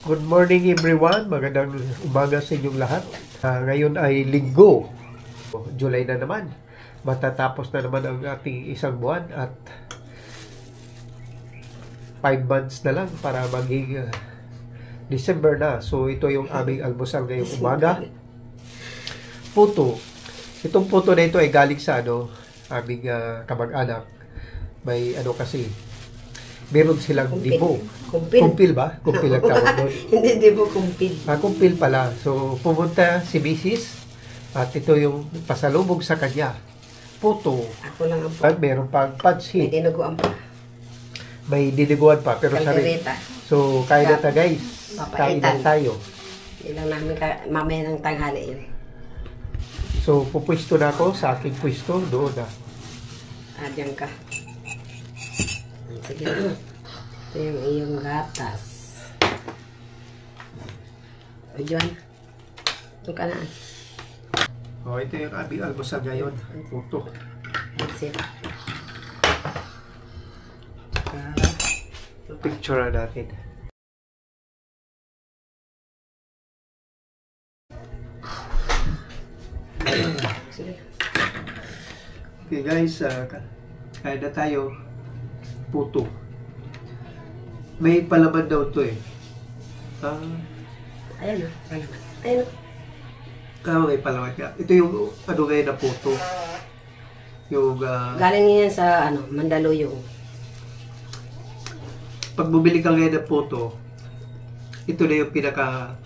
Good morning everyone, magandang umaga sa inyong lahat. Ngayon ay linggo, July na naman. Matatapos na naman ang ating isang buwan at 5 months na lang para maging December na. So ito yung aming almusal ngayong umaga. Puto. Itong puto na ito ay galing sa aming kamag-anak. May kasi, meron silang dibo. Kumpil ba? Kumpil ang tawag doon. Hindi dibo, kumpil. Kumpil pala. So, pumunta si Mrs. At ito yung pasalubog sa kanya. Puto. Ako lang ang At meron pang may pansit. dinuguan pa. May diniguan pa. Pero sabi, Kaldereta. so, kain na guys. Kain na Papaitan. tayo. Ilang namin mamaya ng tanghali yun. So, pupwesto na ako sa aking pwesto. Doon na. Diyan ka. Sige. Ito yung iyong gatas. O, John. Ito ka na. O, ito yung aming almusal ngayon. Puto. That's it. Picture na natin. Sige. Okay guys, kain na tayo. Puto. May palaman daw to eh. Ayan o. Ayan o. May palaman ka. Ito yung ngayon na puto. Yung Galing yan sa Mandaluyong. pag bumili ka ngayon na puto, ito na yung pinaka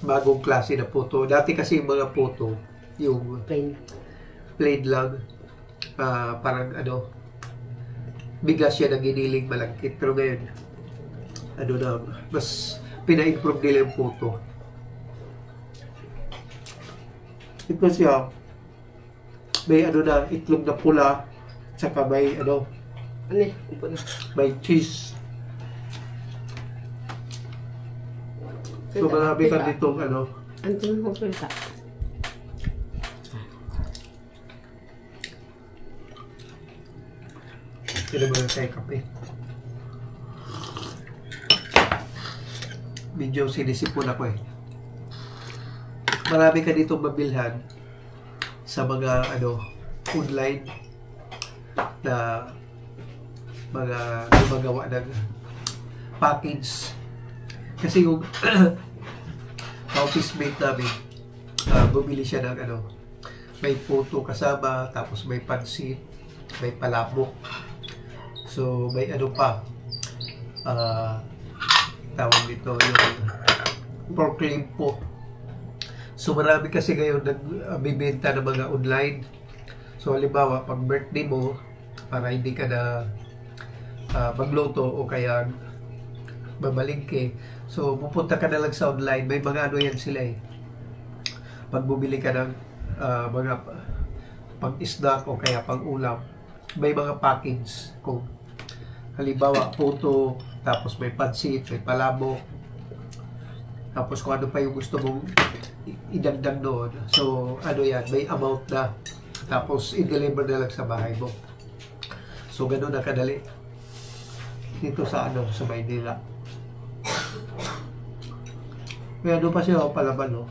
bagong klase na puto. Dati kasi yung mga puto, yung plain lang. Parang bigas siya na giniling malangkit. Pero ngayon, na, mas pina-improve nila yung puto. Ito siya, may na, itlog na pula, tsaka may may cheese. So marami ka ditong Antin mo po ka. Sila mo lang tayo kape. Medyo sinisipon ako eh. Marami ka ditong mabilhan sa mga online na mga gumagawa ng package. Kasi yung office mate namin, bumili siya ng may puto kasama, tapos may pansit, may palabok. So, may pa, tawag dito, yung pork limpo. So, marami kasi ngayon nagbibenta ng mga online. So, halimbawa, pag birthday mo, para hindi ka na magluto o kaya mamalingke. So, pupunta ka na lang sa online. May mga yan sila eh. Pag bumili ka ng mga pang-snack o kaya pang-ulam, may mga package. Kung halimbawa, puto, tapos may pansit, may palabok, tapos kung ano pa yung gusto mong idagdag doon. So, yan, may amount na. Tapos, i-deliver na lang sa bahay mo. So, ganun na kadali. Dito sa sa Maynila. May pa siya palaban,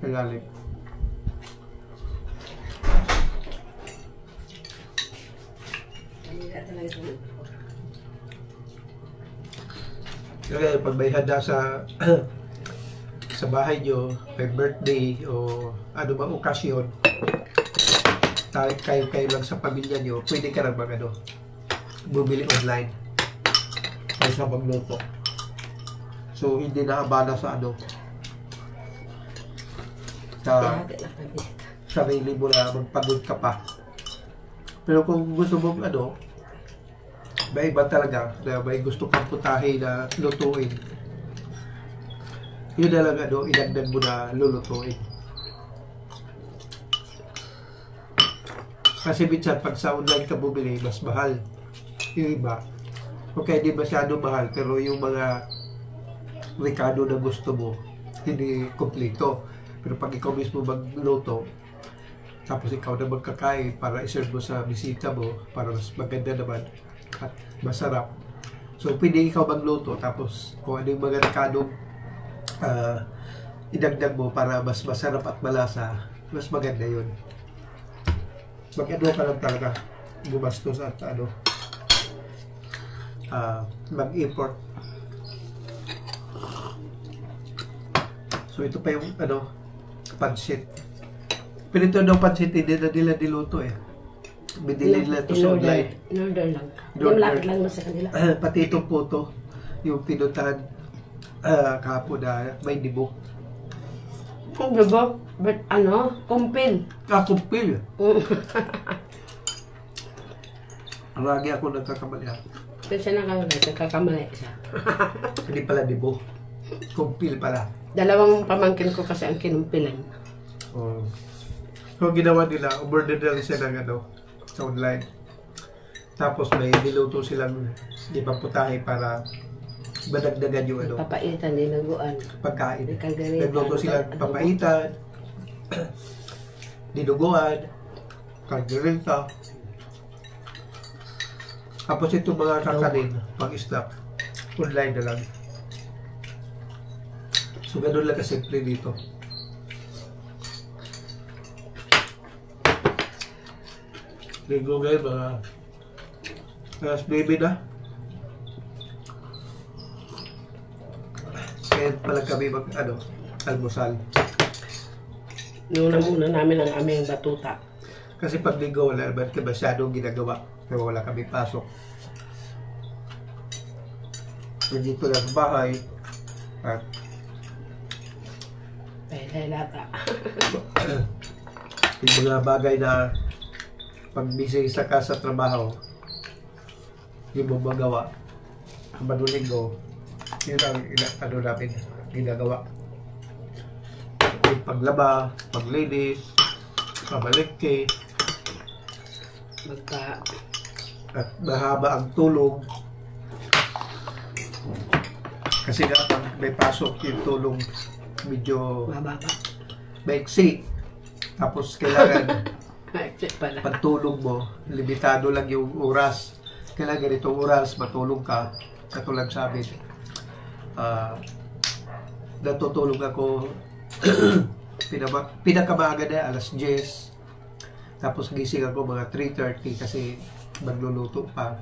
Kagaling. Kaya pag may handa sa sa bahay nyo, may birthday o ba okasyon, kayo lang sa pamilya nyo, pwede ka lang bumili online kaysa magluto. So, hindi na abala sa sa sarili mo na magpagod ka pa. Pero kung gusto mo may iba talaga na may gusto kang putahe na lutuin, yun na lang idagdag mo na lulutuin. Kasi minsan pag sa online ka bumili, mas mahal. Yung iba, okay, di masyado mahal, pero yung mga rekado na gusto mo, hindi kompleto. Pero pag ikaw mismo magluto, tapos ikaw na magkakain para iserve mo sa bisita mo, para mas maganda naman at masarap. So, pwede ikaw magluto, tapos kung ano yung mga rekadong idagdag mo para mas masarap at malasa, mas maganda yun. Mag-ano ka lang talaga, gumastos at mag-import. So, ito pa yung pancit. Pero ito daw pancit, hindi na nila diluto eh. Binili nila ito sa online. In-order lang. Hindi In-order. malapit lang sa kanila. Pati itong puto, yung pinuntahan kahapon na may dibo. Kung diba? But kumpil. Kumpil. Lagi ako nagkakamali. Pero siya nagkakamali siya. Hindi pala dibo. Kumpil pala. Dalawang pamangkin ko kasi ang kinumpilan. Oh. So, ginawa nila, order nila siya ng sa online. Tapos may niluto silang ipaputahe para madagdagan yung Papaitan, dinuguan. pagkain. Kaldereta. Nagluto silang papaitan, dinuguan, kaldereta. Tapos itong mga kakanin, pang-snack, online na lang. So, ganun lang kasimple dito. Linggo ngayon, mga alas 9 na. Kaya pala kami almusal. Muna namin ang aming batuta. Kasi pag linggo, wala naman masyadong ginagawa. Kaya wala kami pasok. Nandito lang sa bahay. At Lata. yung mga bagay na pag busy ka sa trabaho, hindi mo magawa. Ang Linggo, yun ang namin ginagawa. Yung paglaba, paglinis, pamalengke, at mahaba ang tulog. Kasi nga pag may pasok yung tulong medyo maiksi. Tapos kailangan pagtulog mo, limitado lang yung oras. Kailangan ganitong oras, matulog ka. Katulad sa amin. Natutulog ako pinakamaaga na, alas 10. Tapos gising ako mga 3:30 kasi magluluto pa.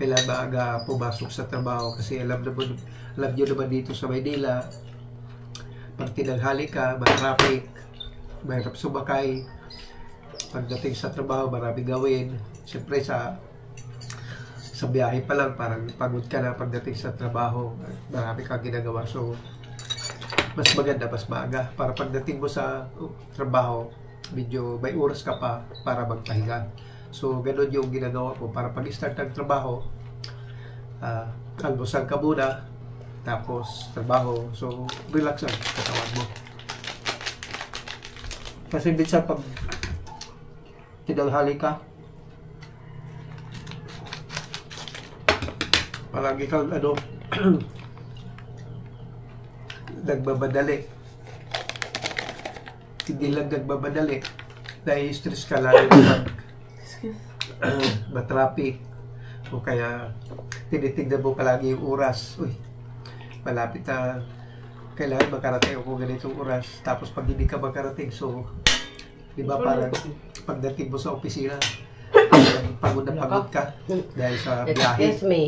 Kailangan maaga pumasok sa trabaho kasi alam nyo naman dito sa Maynila, pag tinanghali ka, traffic, mahirap sumakay. Pagdating sa trabaho, marami gawin. Siyempre sa biyahe pa lang, parang pagod ka na pagdating sa trabaho. Marami kang ginagawa. So, mas maganda, mas maaga. Para pagdating mo sa trabaho, medyo may oras ka pa para magpahinga. So, ganun yung ginagawa ko. Para pag-start ng trabaho, almusal ka muna, tapos trabaho. So, relax ang katawan mo. Kasi minsan pag tinanghali ka, palagi kang nagbabadali. Hindi lang nagbabadali, nai-stress ka lalo pag matraffic o kaya tinitignan mo palagi yung oras. Uy, malapit na kailangan makarating ako ganitong oras. Tapos pag hindi ka makarating, so di ba parang pagdating mo sa opisina, pagod na pagod ka dahil sa biyahe. Excuse me.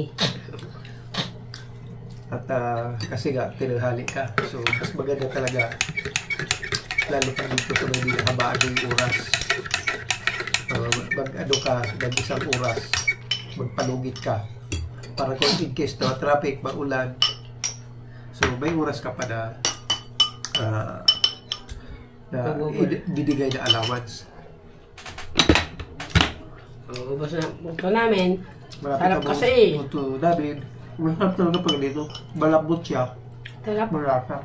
At kasi nga, tinanghali ka. So, mas maganda talaga. Lalo pa dito sa Manila, habaan yung oras. Mag-ano ka, mag-isang oras. Magpalugit ka. Para kung in case na traffic, maulan. So, may oras ka pa na bibigay na allowance. Ubus na ito namin. Sarap Sarap kasi. Ito namin. Masarap talaga pag dito. Malambot siya. Sarap. Malasa.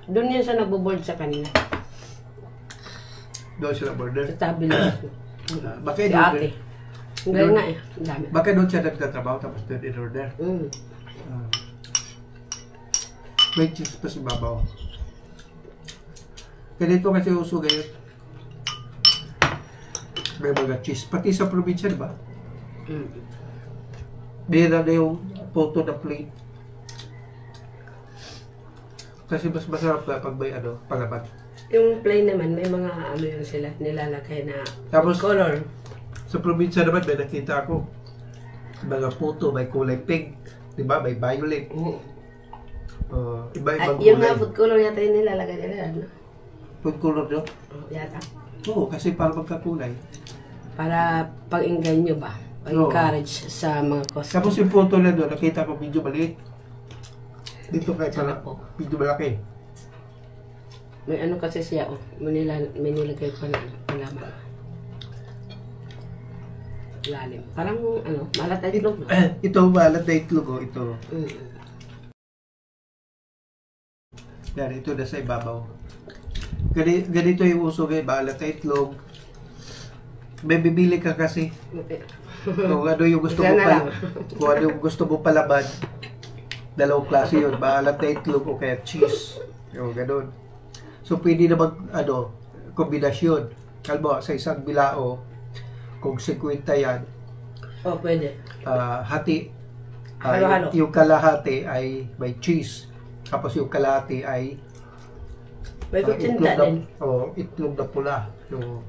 Doon yun sa nagbo-board sa kanina. Doon sila border. Sa tabi na. Baka Si ate. Ang galing nga eh. Ang dami. Baka doon siya nagtatrabaho tapos doon in order. May cheese pa sa babaw. Ganito kasi uso ngayon. May mga cheese. Pati sa probinsya, diba? Bira na yung photo na plate. Kasi mas masarap na pag may palaman. Yung plain naman, may mga yun sila nilalagay na Tapos, color. sa probinsya naman, may nakita ako. Mga photo, may kulay pink. Diba? May violet. Iba-ibang Yung kulay. nga food color yata yung nilalagay nila, no? Food color nyo? Yata. Oo, kasi para magkakulay. Para pag-inggan nyo ba? Pag-encourage sa mga customer. Tapos yung photo na doon, nakita ko medyo maliit. Dito kay pala, po. medyo malaki. May kasi siya, may nilagay pa na palaman. Lalim. Parang malat na itlog. No? Ito, malat na itlog, ito. Yan, ito na sa ibabaw. Ganito yung uso ngayon, malat na itlog. May bibili ka kasi. Kung ano yung gusto mo kung ano yung gusto mo palaban. Dalawang klase yun, malat na itlog o kaya cheese. Yung ganun. So, pwede na kombinasyon. Kalbo, sa isang bilao, kung 50 yan, pwede. hati. Halo-halo. Yung kalahati ay may cheese. Tapos yung kalahati ay May kutsinta din. Itlog na pula. So,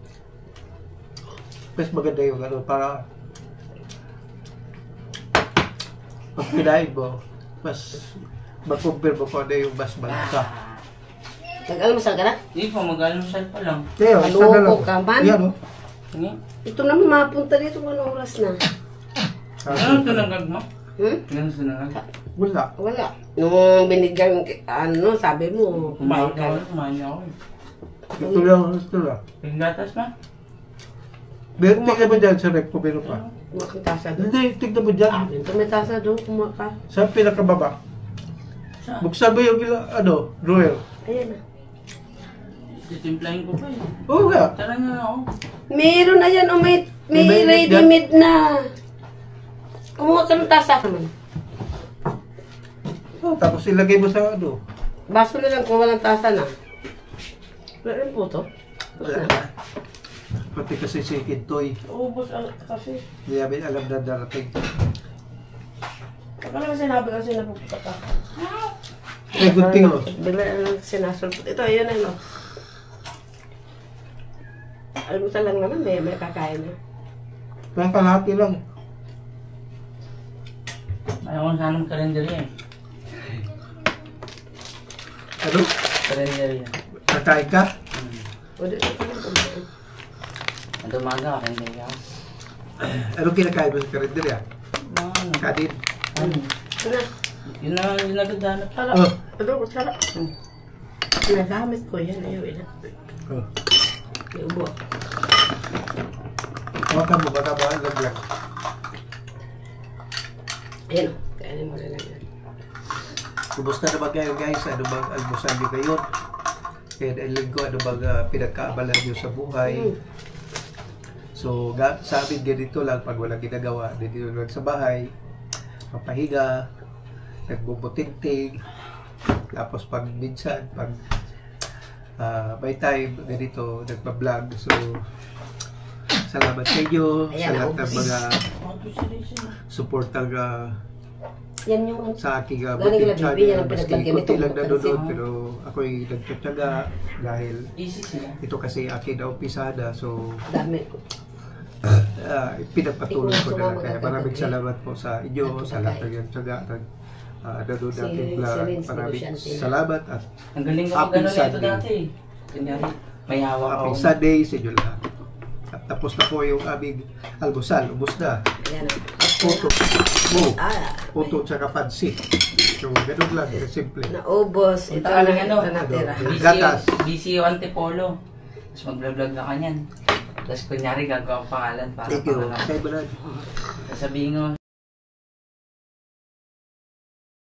mas maganda yung para pag kinain mo, mas mag-compare mo kung ano yung mas malasa. Nag-almusal ka na? Hindi po, mag-almusal pa lang. Maloko ka man? Yan, Ito naman mapunta dito kung anong oras na. Ano ito nagag mo? Hmm? Ano ito nagag? Wala. Wala. Nung binigyan, sabi mo, kumain ka na. Kumain ako. Ito lang. Yung gatas ma? Tignan mo dyan sa rep kung meron pa. Kumakang tasa doon. Hindi, tignan mo dyan. Ito may tasa doon, kumaka. Sa pinakababa. Saan? Buksan mo yung Royal. Ayan na. Titimplahin ko pa eh. Oo nga. Tara nga ako. Meron na yan, may May ready-made na. Kumuha ka ng tasa naman. Tapos ilagay mo sa Baso na lang kung walang tasa na. Wala rin po to. Wala na. Pati kasi si Kintoy. Ubus kasi. Hindi namin alam na darating. Baka naman sinabi kasi napupunta ka. Good thing, Bigla na lang sinasulpot. Ito, ayun na. Almusal lang naman, may kakain na. Kaya kalahati lang. Ayaw ko sana ng kalendarya eh. Ano? Kalendarya. Kakain ka? O, dito ka lang kumain. Ang umaga, kalendarya ako. Anong kinakain mo sa karinderya? Ano? Kanin. Ito na. Yun na, yun na gagana. Tara. Oh. Ano ko, tara. Nagamit ko yan. Ayaw, ina. Iubo. Baka mo lang. Ayan o. Kainin mo na lang yan. Kumusta naman kayo guys? Ano bang almusal nyo ngayon? Kaya nailing ko ano bang pinagkaabalan nyo sa buhay. So, sa amin ganito lang pag walang ginagawa. Dito lang sa bahay. Papahiga. Nagbubutintig. Tapos pag minsan, pag may time, ganito, nagpa-vlog. So, salamat sa inyo. Sa lahat ng mga supportang Yan yung sa aking galing buting kila Bibi, yan channel. ang Maski pinaglagyan kunti nito, lang nanonood, pansin. pero ako'y nagtatyaga dahil Easy siya. ito kasi akin na umpisada. So, dami. pinagpatuloy ko na lang. Ikaw Kaya ang maraming magagabi. salamat po sa inyo, sa lahat ng yung tyaga ng nanonood Si- natin si vlog. Renz Maraming Negosyante. salamat at Ang galing ka Happy mag-ano nito Sunday. dati eh. Kunyari, may hawak ako. happy Sunday sa inyo lahat. At tapos na po yung aming almusal. Ubus na. Ayan o. Puto. Puto Ah, tsaka pansit. So, ganun lang. Simple. naubos. Ito Punta na kami, ano? ito natira. Gatas. Busy yung antipolo. Tapos mag-vlog na kanyan. Tapos kunyari gagawa ang pangalan para Thank you. pangalan. Kay Brad. Sasabihin ko,